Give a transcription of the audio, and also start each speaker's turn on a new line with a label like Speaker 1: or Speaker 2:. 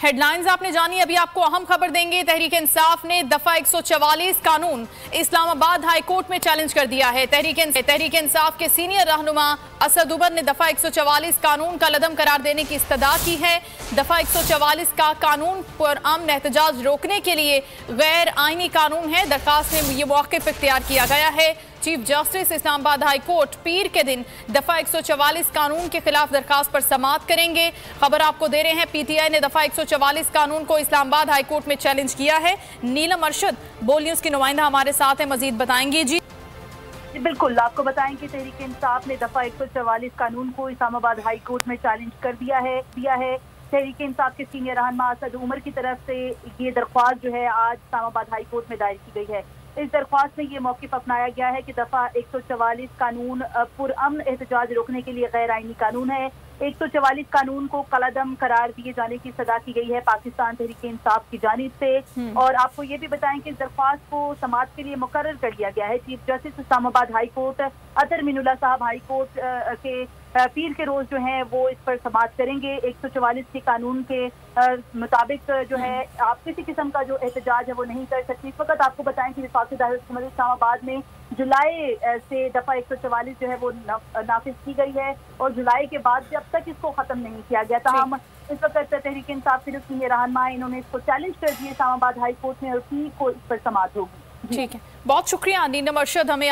Speaker 1: Headlines आपने जानी। अभी आपको अहम खबर देंगे। तहरीक इंसाफ ने दफा 144 कानून इस्लामाबाद हाई कोर्ट में चैलेंज कर दिया है। तहरीक इंसाफ के सीनियर रहनुमा असद उमर ने दफा 144 कानून का लदम करार देने की इस्तदा की है। दफा 144 का कानून पर अमन एहतजाज रोकने के लिए गैर आईनी कानून है। दरखास्त में यह मौक़िफ़ इख्तियार किया गया है। Chief justice Islamabad high court पीर के दिन दफा 144 कानून के खिलाफ दरखास्त पर समाअत करेंगे। खबर आपको दे रहे हैं, पीटीआई ने दफा 144 कानून को इस्लामाबाद हाई कोर्ट में चैलेंज किया है। नीलम अरशद बोल न्यूज की नुमाइंदा हमारे साथ है, मजीद बताएंगी। जी
Speaker 2: बिल्कुल, आपको बताएं कि तहरीक इंसाफ ने दफा 144 कानून को इस्लामाबाद हाई कोर्ट में चैलेंज कर दिया है। तहरीक इंसाफ के सीनियर रहनुमा असद उमर की तरफ से ये दरख्वास्त जो है आज इस्लामाबाद हाई कोर्ट में दायर की गई है। इस दरख्वास्त में ये मौक़िफ़ अपनाया गया है कि दफा 144 कानून पुरअमन एहतजाज रोकने के लिए गैर आईनी कानून है। 144 कानून को कलअदम करार दिए जाने की सदा की गई है पाकिस्तान तहरीक इंसाफ की जानिब से। और आपको ये भी बताएं कि इस दरख्वास्त को समाअत के लिए मुकर्रर कर लिया गया है। Chief justice Islamabad high court Athar Minallah sahab high court के पीर के रोज जो है वो इस पर समाअत करेंगे। 144 के कानून के मुताबिक जो है आप किसी किस्म का जो एहतजाज है वो नहीं कर सकती। इस वक्त आपको बताएं कि वफाकी दारुल हुकूमत इस्लामाबाद में जुलाई से दफा 144 जो है वो नाफिज की गई है और जुलाई के बाद जब तक इसको खत्म नहीं किया गया था हम इस वक्त तहरीक इंसाफ के जो सीनियर रहनुमा इन्होंने इसको चैलेंज कर दिए इस्लामाबाद हाई कोर्ट में और 30 को इस पर समाअत होगी।
Speaker 1: ठीक है, बहुत शुक्रिया नीलम अरशद हमें